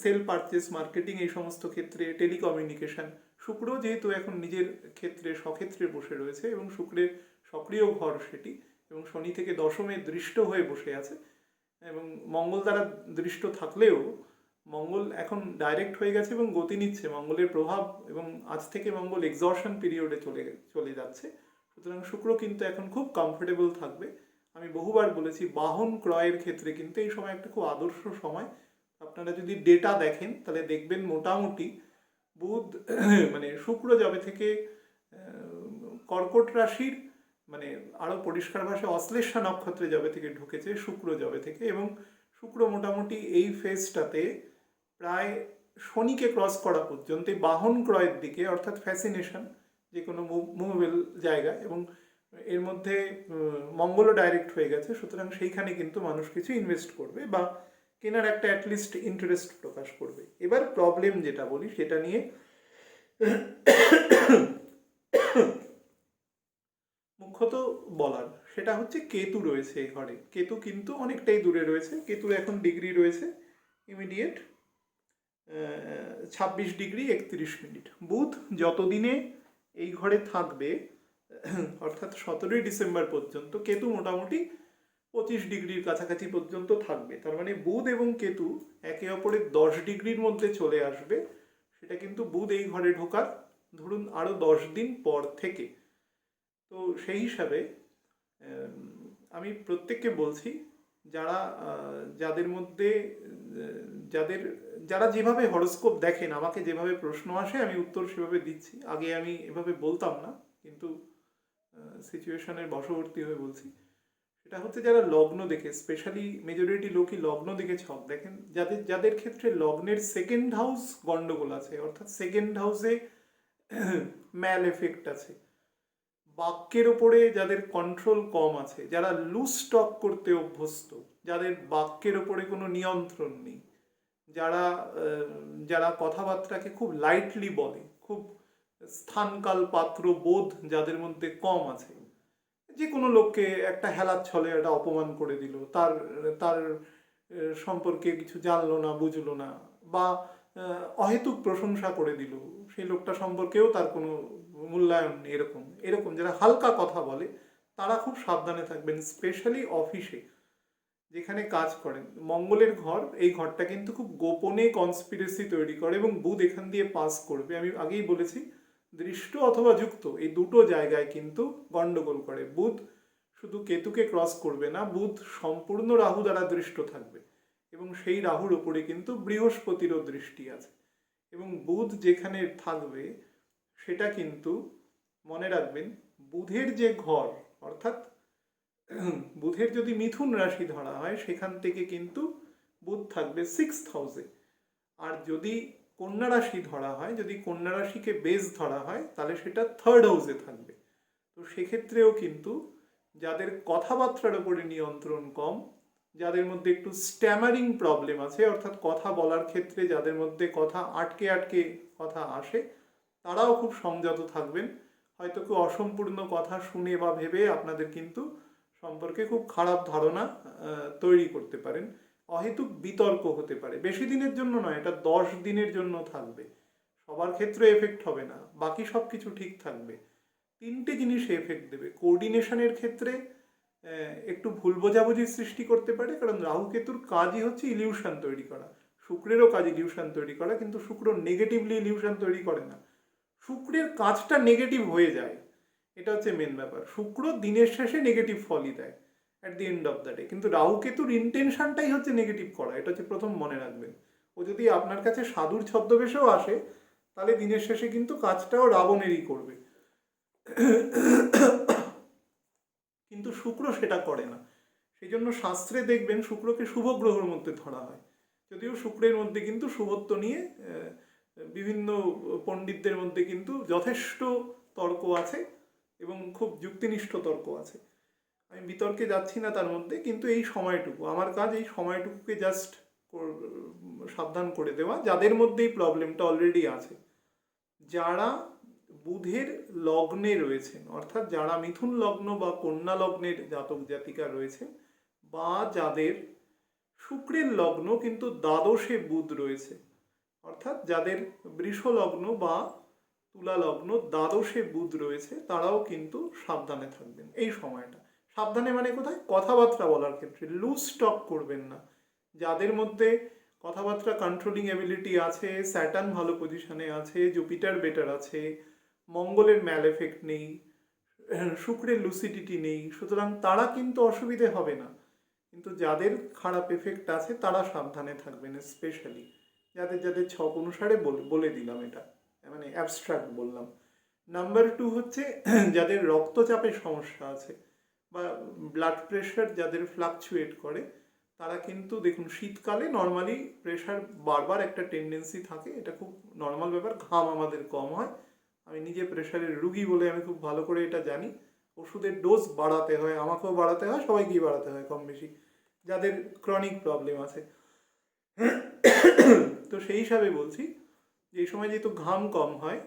সেল পারচেস, মার্কেটিং, এই সমস্ত ক্ষেত্রে, টেলিকমিউনিকেশন, শুক্র যেহেতু এখন নিজের ক্ষেত্রে স্বক্ষেত্রে বসে রয়েছে এবং শুক্রের সক্রিয় ঘর সেটি, এবং শনি থেকে দশমে দৃষ্ট হয়ে বসে আছে, এবং মঙ্গল দ্বারা দৃষ্ট থাকলেও মঙ্গল এখন ডাইরেক্ট হয়ে গেছে এবং গতি নিচ্ছে মঙ্গলের প্রভাব, এবং আজ থেকে মঙ্গল এক্সজশন পিরিয়ডে চলে যাচ্ছে। সুতরাং শুক্র কিন্তু এখন খুব কমফোর্টেবল থাকবে। আমি বহুবার বলেছি, বাহন ক্রয়ের ক্ষেত্রে কিন্তু এই সময় একটা খুব আদর্শ সময়। আপনারা যদি ডেটা দেখেন তাহলে দেখবেন মোটামুটি বুধ শুক্র যবে থেকে কর্কট রাশির, আরও পরিষ্কার ভাষায় অশ্লেষা নক্ষত্রে যবে থেকে ঢুকেছে শুক্র যবে থেকে, এবং শুক্র মোটামুটি এই ফেজটাতে প্রায় শনিকে ক্রস করা পর্যন্ত বাহন ক্রয়ের দিকে, অর্থাৎ ফ্যাসিনেশন, যে কোনো মুভেবল জায়গা, এবং এর মধ্যে মঙ্গলও ডাইরেক্ট হয়ে গেছে। সুতরাং সেইখানে কিন্তু মানুষ কিছু ইনভেস্ট করবে বা কেনার একটা অ্যাটলিস্ট ইন্টারেস্ট প্রকাশ করবে। এবার প্রবলেম যেটা বলি সেটা নিয়ে মুখ্যত বলার, সেটা হচ্ছে কেতু রয়েছে এই ঘরে। কেতু কিন্তু অনেকটাই দূরে রয়েছে। কেতুর এখন ডিগ্রি রয়েছে ইমিডিয়েট 26 ডিগ্রি 31 মিনিট। বুধ যতদিনে এই ঘরে থাকবে, অর্থাৎ 17ই ডিসেম্বর পর্যন্ত, কেতু মোটামুটি 25 ডিগ্রির কাছাকাছি পর্যন্ত থাকবে। তার মানে বুধ এবং কেতু একে অপরের 10 ডিগ্রির মধ্যে চলে আসবে। সেটা কিন্তু বুধ এই ঘরে ঢোকার ধরুন আরও 10 দিন পর থেকে। তো সেই হিসাবে আমি প্রত্যেককে বলছি, যারা যেভাবে হরোস্কোপ দেখেন, আমাকে যেভাবে প্রশ্ন আসে আমি উত্তর সেভাবে দিচ্ছি। আগে আমি এভাবে বলতাম না, কিন্তু সিচুয়েশনের বশবর্তী হয়ে বলছি। সেটা হচ্ছে যারা লগ্ন দেখে, স্পেশালি মেজরিটি লোকই লগ্ন দেখে ছক দেখেন, যাদের ক্ষেত্রে লগ্নের সেকেন্ড হাউস গন্ডগোল আছে, অর্থাৎ সেকেন্ড হাউসে ম্যাল এফেক্ট আছে, বাক্যের ওপরে যাদের কন্ট্রোল কম আছে, যারা লুজ স্টক করতে অভ্যস্ত, যাদের বাক্যের ওপরে কোনো নিয়ন্ত্রণ নেই, যারা কথাবার্তাকে খুব লাইটলি বলে, খুব স্থানকাল পাত্র বোধ যাদের মধ্যে কম আছে, যে কোনো লোককে একটা হেলার ছলে একটা অপমান করে দিল, তার সম্পর্কে কিছু জানলো না, বুঝলো না, বা অহেতুক প্রশংসা করে দিল, সেই লোকটা সম্পর্কেও তার কোনো মূল্যায়ন নেই, এরকম যারা হালকা কথা বলে, তারা খুব সাবধানে থাকবেন। স্পেশালি অফিসে যেখানে কাজ করেন, মঙ্গলের ঘর, এই ঘরটা কিন্তু খুব গোপনে কনস্পিরেসি তৈরি করে, এবং বুধ এখান দিয়ে পাস করবে। আমি আগেই বলেছি, দৃষ্ট অথবা যুক্ত এই দুটো জায়গায় কিন্তু গন্ডগোল করে। বুধ শুধু কেতুকে ক্রস করবে না, বুধ সম্পূর্ণ রাহু দ্বারা দৃষ্ট থাকবে, এবং সেই রাহুর ওপরে কিন্তু বৃহস্পতিরও দৃষ্টি আছে। এবং বুধ যেখানে থাকবে সেটা কিন্তু মনে রাখবেন, বুধের যে ঘর, অর্থাৎ বুধের যদি মিথুন রাশি ধরা হয়, সেখান থেকে কিন্তু বুধ থাকবে 6th হাউসে। আর যদি কন্যা রাশি ধরা হয়, যদি কন্যা রাশিকে বেস ধরা হয়, তাহলে সেটা 3rd হাউসে থাকবে। তো সেক্ষেত্রেও কিন্তু যাদের কথাবার্তার উপরে নিয়ন্ত্রণ কম, যাদের মধ্যে একটু স্ট্যামারিং প্রবলেম আছে, অর্থাৎ কথা বলার ক্ষেত্রে যাদের মধ্যে কথা আটকে কথা আসে, তারাও খুব সংযত থাকবেন। হয়তো কেউ অসম্পূর্ণ কথা শুনে বা ভেবে আপনাদের কিন্তু সম্পর্কে খুব খারাপ ধারণা তৈরি করতে পারেন, অহেতুক বিতর্ক হতে পারে। বেশি দিনের জন্য নয়, এটা 10 দিনের জন্য থাকবে, সবার ক্ষেত্রে এফেক্ট হবে না, বাকি সব কিছু ঠিক থাকবে। 3টে জিনিস এফেক্ট দেবে। কোঅর্ডিনেশনের ক্ষেত্রে একটু ভুল বোঝাবুঝির সৃষ্টি করতে পারে, কারণ রাহু কেতুর কাজই হচ্ছে ইলিউশন তৈরি করা, শুক্রেরও কাজ ইলিউশন তৈরি করা, কিন্তু শুক্র নেগেটিভলি ইলিউশন তৈরি করে না, শুক্রের কাজটা নেগেটিভ হয়ে যায়, এটা হচ্ছে মেন ব্যাপার। শুক্র দিনের শেষে নেগেটিভ ফলই দেয় at the end of the day, কিন্তু রাহু কেতুর ইন্টেনশনটাই হচ্ছে নেগেটিভ করা, এটা হচ্ছে প্রথম মনে রাখবেন। ও যদি আপনার কাছে সাধুর ছদ্মবেশেও আসে, তাহলে দিনের শেষে কিন্তু কাজটাও রাবণেরই করবে। কিন্তু শুক্র সেটা করে না। সেই জন্য শাস্ত্রে দেখবেন শুক্রকে শুভ গ্রহের মধ্যে ধরা হয়, যদিও শুক্রের মধ্যে কিন্তু শুভত্ব নিয়ে বিভিন্ন পণ্ডিতদের মধ্যে কিন্তু যথেষ্ট তর্ক আছে এবং খুব যুক্তিনিষ্ঠ তর্ক আছে। আমি বিতর্কে যাচ্ছি না তার মধ্যে, কিন্তু এই সময়টুকু আমার কাজ, এই সময়টুকুকে জাস্ট সাবধান করে দেওয়া যাদের মধ্যে এই প্রবলেমটা অলরেডি আছে। যারা বুধের লগ্নে রয়েছেন, অর্থাৎ যারা মিথুন লগ্ন বা কন্যা লগ্নের জাতক জাতিকা রয়েছে, বা যাদের শুক্রের লগ্ন কিন্তু দ্বাদশে বুধ রয়েছে, অর্থাৎ যাদের বৃষ লগ্ন বা তুলা লগ্ন দ্বাদশে বুধ রয়েছে, তারাও কিন্তু সাবধানে থাকবেন এই সময়টা। সাবধানে মানে কোথায়? কথাবার্তা বলার ক্ষেত্রে লুজ টক করবেন না। যাদের মধ্যে কথাবার্তা কন্ট্রোলিং এবিলিটি আছে, স্যাটার্ন ভালো পজিশনে আছে, জুপিটার বেটার আছে, মঙ্গলের ম্যাল এফেক্ট নেই, শুক্রের লুসিডিটি নেই, সুতরাং তারা কিন্তু অসুবিধে হবে না। কিন্তু যাদের খারাপ এফেক্ট আছে তারা সাবধানে থাকবেন, স্পেশালি যাদের যাদের ছক অনুসারে বলে দিলাম, এটা মানে অ্যাবস্ট্রাক্ট বললাম। নাম্বার 2 হচ্ছে যাদের রক্তচাপের সমস্যা আছে বা ব্লাড প্রেশার যাদের ফ্লাকচুয়েট করে, তারা কিন্তু দেখুন শীতকালে নর্মালি প্রেশার বারবার একটা টেন্ডেন্সি থাকে, এটা খুব নর্মাল ব্যাপার, ঘাম আমাদের কম হয়। আমি নিজে প্রেশারের রুগী বলে আমি খুব ভালো করে এটা জানি। ওষুধের ডোজ বাড়াতে হয়, আমাকেও বাড়াতে হয়, সবাইকেই বাড়াতে হয় কম বেশি, যাদের ক্রনিক প্রবলেম আছে। তো সেই হিসাবে বলছি যে এই সময় যেহেতু ঘাম কম হয়,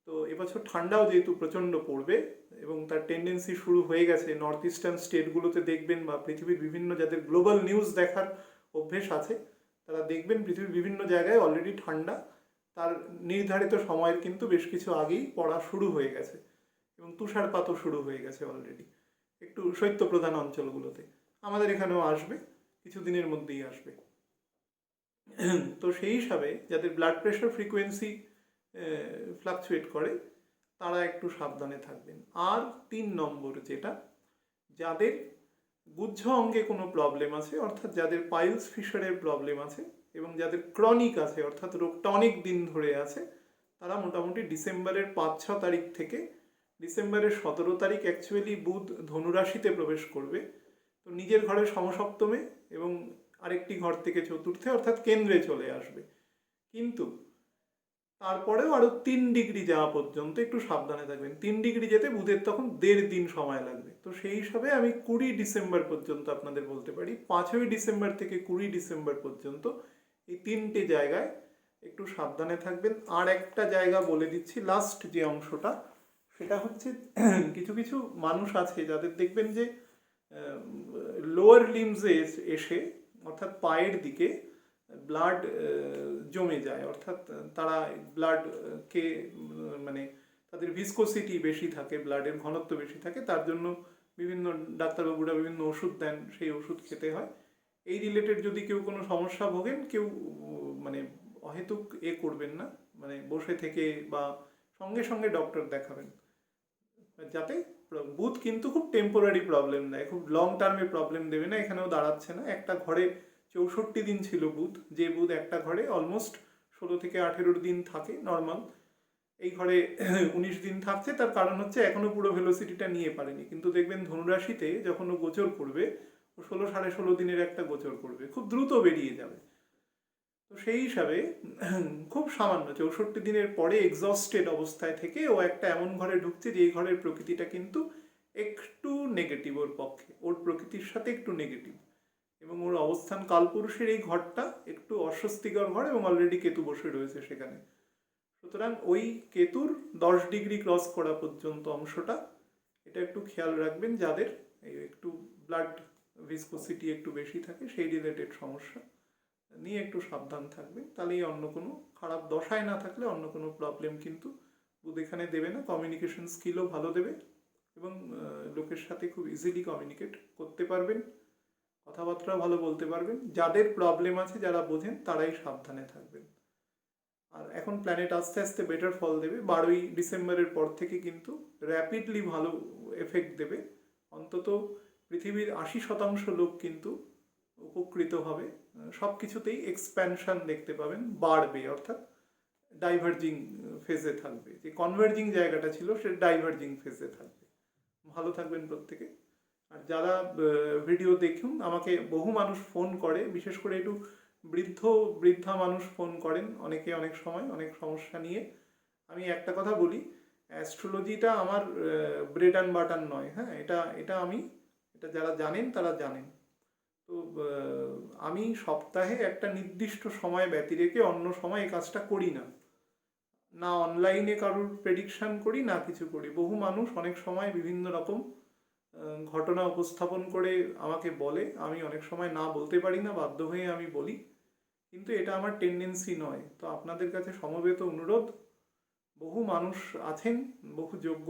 তো এবছর ঠান্ডাও যেহেতু প্রচণ্ড পড়বে এবং তার টেন্ডেন্সি শুরু হয়ে গেছে নর্থ ইস্টার্ন স্টেটগুলোতে, দেখবেন বা পৃথিবীর বিভিন্ন যাদের গ্লোবাল নিউজ দেখার অভ্যেস আছে তারা দেখবেন পৃথিবীর বিভিন্ন জায়গায় অলরেডি ঠান্ডা তার নির্ধারিত সময়ের কিন্তু বেশ কিছু আগেই পড়া শুরু হয়ে গেছে এবং তুষারপাতও শুরু হয়ে গেছে অলরেডি একটু শৈত্যপ্রধান অঞ্চলগুলোতে। আমাদের এখানেও আসবে, কিছুদিনের মধ্যেই আসবে। তো সেই হিসাবে যাদের ব্লাড প্রেশার ফ্রিকোয়েন্সি ফ্লাকচুয়েট করে তারা একটু সাবধানে থাকবেন। আর 3 নম্বর যেটা, যাদের গুহ্য অঙ্গে কোনো প্রবলেম আছে, অর্থাৎ যাদের পাইলস ফিশারের প্রবলেম আছে এবং যাদের ক্রনিক আছে, অর্থাৎ রোগটা অনেক দিন ধরে আছে, তারা মোটামুটি ডিসেম্বরের 5-6 তারিখ থেকে ডিসেম্বরের 17 তারিখ অ্যাকচুয়ালি বুধ ধনুরাশিতে প্রবেশ করবে। তো নিজের ঘরে সমসপ্তমে এবং আরেকটি ঘর থেকে চতুর্থে অর্থাৎ কেন্দ্রে চলে আসবে, কিন্তু তারপরেও আরও 3 ডিগ্রি যাওয়া পর্যন্ত একটু সাবধানে থাকবেন। 3 ডিগ্রি যেতে বুধের তখন 1.5 দিন সময় লাগবে। তো সেই হিসাবে আমি 20 ডিসেম্বর পর্যন্ত আপনাদের বলতে পারি, 5ই ডিসেম্বর থেকে 20 ডিসেম্বর পর্যন্ত এই 3টে জায়গায় একটু সাবধানে থাকবেন। আর একটা জায়গা বলে দিচ্ছি, লাস্ট যে অংশটা, সেটা হচ্ছে কিছু কিছু মানুষ আছে যাদের দেখবেন যে লোয়ার লিমসে এসে অর্থাৎ পায়ের দিকে ব্লাড জমে যায়, অর্থাৎ তারা ব্লাডকে মানে তাদের ভিসকোসিটি বেশি থাকে, ব্লাডের ঘনত্ব বেশি থাকে, তার জন্য বিভিন্ন ডাক্তারবাবুরা বিভিন্ন ওষুধ দেন, সেই ওষুধ খেতে হয়। এই রিলেটেড যদি কেউ কোনো সমস্যা ভোগেন, কেউ মানে অহেতুক করবেন না, মানে বসে থেকে বা সঙ্গে সঙ্গে ডক্টর দেখাবেন, যাতে বুধ কিন্তু খুব টেম্পোরারি প্রবলেম দেয়, খুব লং টার্মে প্রবলেম দেবে না, এখানেও দাঁড়াচ্ছে না। একটা ঘরে 64 দিন ছিল বুধ, যে বুধ একটা ঘরে অলমোস্ট 16 থেকে 18 দিন থাকে নর্মাল, এই ঘরে 19 দিন থাকছে। তার কারণ হচ্ছে এখনো পুরো ভেলোসিটিটা নিয়ে পারেনি, কিন্তু দেখবেন ধনুরাশিতে যখন ও গোচর করবে, ও 16-16.5 দিনের একটা গোচর করবে, খুব দ্রুত বেরিয়ে যাবে। তো সেই হিসাবে খুব সামান্য 64 দিনের পরে এক্সস্টেড অবস্থায় থেকে ও একটা এমন ঘরে ঢুকছে যে এই ঘরের প্রকৃতিটা কিন্তু একটু নেগেটিভ, ওর পক্ষে, ওর প্রকৃতির সাথে একটু নেগেটিভ, এবং ওর অবস্থান কালপুরুষের এই ঘরটা একটু অস্বস্তিকর ঘর এবং অলরেডি কেতু বসে রয়েছে সেখানে। সুতরাং ওই কেতুর 10 ডিগ্রি ক্রস করা পর্যন্ত অংশটা এটা একটু খেয়াল রাখবেন, যাদের একটু ব্লাড ভিসকোসিটি একটু বেশি থাকে, সেই রিলেটেড সমস্যা নিয়ে একটু সাবধান থাকবেন। তাহলেই অন্য কোনো খারাপ দশায় না থাকলে অন্য কোনো প্রবলেম কিন্তু বুধ এখানে দেবে না। কমিউনিকেশন স্কিলও ভালো দেবে এবং লোকের সাথে খুব ইজিলি কমিউনিকেট করতে পারবেন, কথাবার্তাও ভালো বলতে পারবেন। যাদের প্রবলেম আছে, যারা বোঝেন, তারাই সাবধানে থাকবেন। আর এখন প্ল্যানেট আস্তে আস্তে বেটার ফল দেবে। 12ই ডিসেম্বরের পর থেকে কিন্তু র্যাপিডলি ভালো এফেক্ট দেবে। অন্তত পৃথিবীর 80% লোক কিন্তু উপকৃত হবে, সব কিছুতেই এক্সপ্যানশন দেখতে পাবেন, বাড়বে, অর্থাৎ ডাইভার্জিং ফেজে থাকবে, যে কনভার্জিং জায়গাটা ছিল সে ডাইভার্জিং ফেজে থাকবে। ভালো থাকবেন প্রত্যেকে। আর যারা ভিডিও দেখুন, আমাকে বহু মানুষ ফোন করে, বিশেষ করে একটু বৃদ্ধা মানুষ ফোন করেন অনেকে, অনেক সময় অনেক সমস্যা নিয়ে। আমি একটা কথা বলি, অ্যাস্ট্রোলজিটা আমার ব্রেড অ্যান্ড বাটার নয়। হ্যাঁ, এটা যারা জানেন তারা জানেন। তো আমি সপ্তাহে একটা নির্দিষ্ট সময় ব্যতি রেখে অন্য সময় এই কাজটা করি না। না অনলাইনে কারোর প্রেডিকশন করি, না কিছু করি। বহু মানুষ অনেক সময় বিভিন্ন রকম ঘটনা উপস্থাপন করে আমাকে বলে, আমি অনেক সময় না বলতে পারি না, বাধ্য হয়ে আমি বলি, কিন্তু এটা আমার টেন্ডেন্সি নয়। তো আপনাদের কাছে সমবেত অনুরোধ, বহু মানুষ আছেন, বহু যোগ্য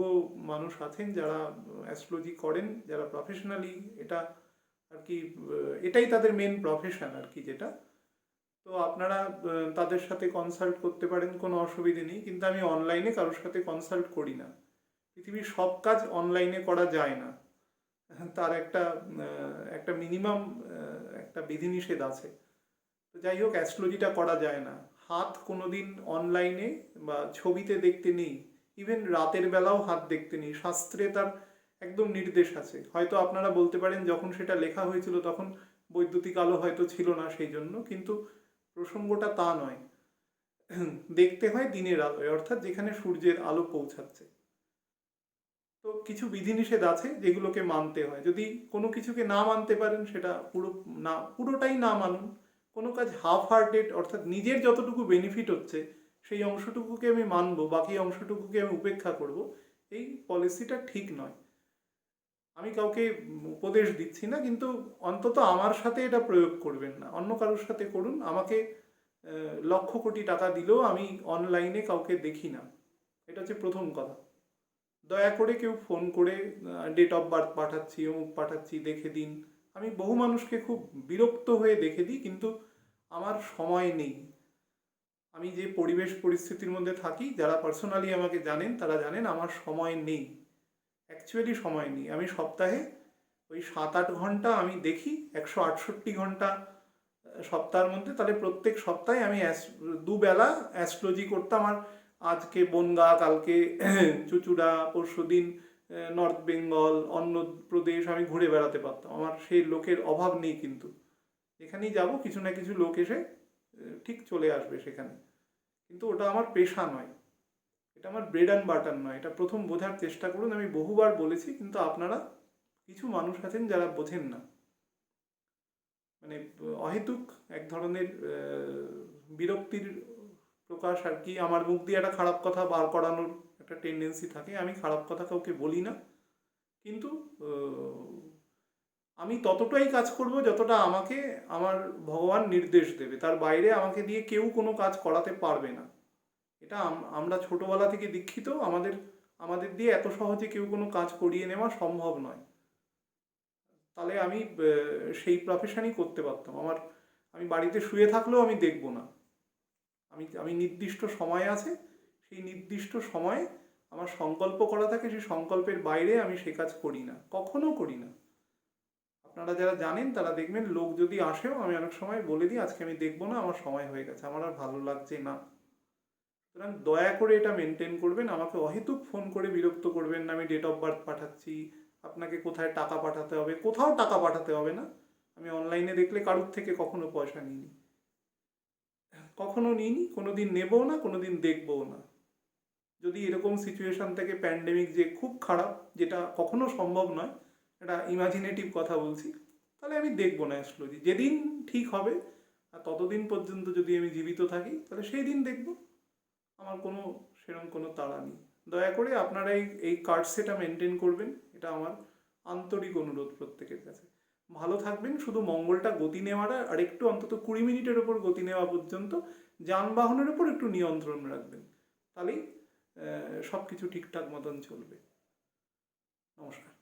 মানুষ আছেন যারা অ্যাস্ট্রোলজি করেন, যারা প্রফেশনালি এটা আর কি, এটাই তাদের মেন প্রফেশন আর কি যেটা। তো আপনারা তাদের সাথে কনসাল্ট করতে পারেন, কোনো অসুবিধে নেই। কিন্তু আমি অনলাইনে কারোর সাথে কনসাল্ট করি না। পৃথিবীর সব কাজ অনলাইনে করা যায় না, তার একটা মিনিমাম একটা বিধিনিষেধ আছে। তো যাই হোক, অ্যাস্ট্রোলজিটা করা যায় না। হাত কোনোদিন অনলাইনে বা ছবিতে দেখতে নেই, ইভেন রাতের বেলাও হাত দেখতে নেই। শাস্ত্রে তার একদম নির্দেশ আছে। হয়তো আপনারা বলতে পারেন যখন সেটা লেখা হয়েছিল তখন বৈদ্যুতিক আলো হয়তো ছিল না সেই জন্য, কিন্তু প্রসঙ্গটা তা নয়। দেখতে হয় দিনের আলোয়, অর্থাৎ যেখানে সূর্যের আলো পৌঁছাচ্ছে। তো কিছু বিধিনিষেধ আছে যেগুলোকে মানতে হয়। যদি কোনো কিছুকে না মানতে পারেন সেটা পুরোটাই না মানুন। কোনো কাজ হাফ হার্টেড, অর্থাৎ নিজের যতটুকু বেনিফিট হচ্ছে সেই অংশটুকুকে আমি মানবো, বাকি অংশটুকুকে আমি উপেক্ষা করব, এই পলিসিটা ঠিক নয়। আমি কাউকে উপদেশ দিচ্ছি না, কিন্তু অন্তত আমার সাথে এটা প্রয়োগ করবেন না, অন্য কারোর সাথে করুন। আমাকে লক্ষ কোটি টাকা দিলেও আমি অনলাইনে কাউকে দেখি না, এটা হচ্ছে প্রথম কথা। দয়া করে কেউ ফোন করে ডেট অফ বার্থ পাঠাচ্ছি, অমুক পাঠাচ্ছি, দেখে দিন। আমি বহু মানুষকে খুব বিরক্ত হয়ে দেখে দিই, কিন্তু আমার সময় নেই। আমি যে পরিবেশ পরিস্থিতির মধ্যে থাকি, যারা পার্সোনালি আমাকে জানেন তারা জানেন আমার সময় নেই, অ্যাকচুয়ালি সময় নেই। আমি সপ্তাহে ওই 7-8 ঘন্টা আমি দেখি, 168 ঘন্টা সপ্তাহের মধ্যে, তাহলে প্রত্যেক সপ্তাহে আমি দুবেলা অ্যাস্ট্রোলজি করতাম। আর আজকে বনগা, কালকে চুচুড়া, পরশুদিন নর্থ বেঙ্গল, অন্ধ্রপ্রদেশ আমি ঘুরে বেড়াতে পারতাম। আমার সেই লোকের অভাব নেই, কিন্তু যেখানেই যাব কিছু না কিছু লোক এসে ঠিক চলে আসবে সেখানে। কিন্তু ওটা আমার পেশা নয়, এটা আমার ব্রেড অ্যান্ড বাটার নয়। এটা প্রথম বোঝার চেষ্টা করুন। আমি বহুবার বলেছি, কিন্তু আপনারা, কিছু মানুষ আছেন যারা বোঝেন না, মানে অহেতুক এক ধরনের বিরক্তির প্রকাশ আর কি। আমার মুখ দিয়ে একটা খারাপ কথা বার করানোর একটা টেন্ডেন্সি থাকে। আমি খারাপ কথা কাউকে বলি না, কিন্তু আমি ততটাই কাজ করব যতটা আমাকে আমার ভগবান নির্দেশ দেবে। তার বাইরে আমাকে দিয়ে কেউ কোনো কাজ করাতে পারবে না। এটা আমরা ছোটবেলা থেকে দীক্ষিত। আমাদের দিয়ে এত সহজে কেউ কোনো কাজ করিয়ে নেওয়া সম্ভব নয়। তাহলে আমি সেই প্রফেশনই করতে পারতাম। আমি বাড়িতে শুয়ে থাকলেও আমি দেখব না। আমি নির্দিষ্ট সময় আছে, সেই নির্দিষ্ট সময়ে আমার সংকল্প করা থাকে, সেই সংকল্পের বাইরে আমি সে কাজ করি না, কখনো করি না। আপনারা যারা জানেন তারা দেখবেন, লোক যদি আসেও আমি অনেক সময় বলে দিই আজকে আমি দেখবো না, আমার সময় হয়ে গেছে, আমার আর ভালো লাগছে না। সুতরাং দয়া করে এটা মেনটেন করবেন। আমাকে অহেতুক ফোন করে বিরক্ত করবেন না। আমি ডেট অফ বার্থ পাঠাচ্ছি, আপনাকে কোথায় টাকা পাঠাতে হবে, কোথাও টাকা পাঠাতে হবে না। আমি অনলাইনে দেখলে কারুর থেকে কখনো পয়সা নিইনি, কখনো নিইনি, কোনোদিন নেবও না, কোনোদিন দেখবও না। যদি এরকম সিচুয়েশন থেকে, প্যান্ডেমিক যে খুব খারাপ, যেটা কখনো সম্ভব নয়, এটা ইমাজিনেটিভ কথা বলছি, তাহলে আমি দেখবো না অ্যাস্ট্রোলজি। যেদিন ঠিক হবে, আর ততদিন পর্যন্ত যদি আমি জীবিত থাকি, তাহলে সেই দিন দেখবো। আমার সেরকম কোনো তাড়া নেই। দয়া করে আপনারা এই কার্ড সেটা মেনটেন করবেন, এটা আমার আন্তরিক অনুরোধ প্রত্যেকের কাছে। ভালো থাকবেন। শুধু মঙ্গলটা গতি নেওয়াটা আর একটু, অন্তত 20 মিনিটের ওপর গতি নেওয়া পর্যন্ত যানবাহনের ওপর একটু নিয়ন্ত্রণ রাখবেন, তাহলেই সব কিছু ঠিকঠাক মতন চলবে। নমস্কার।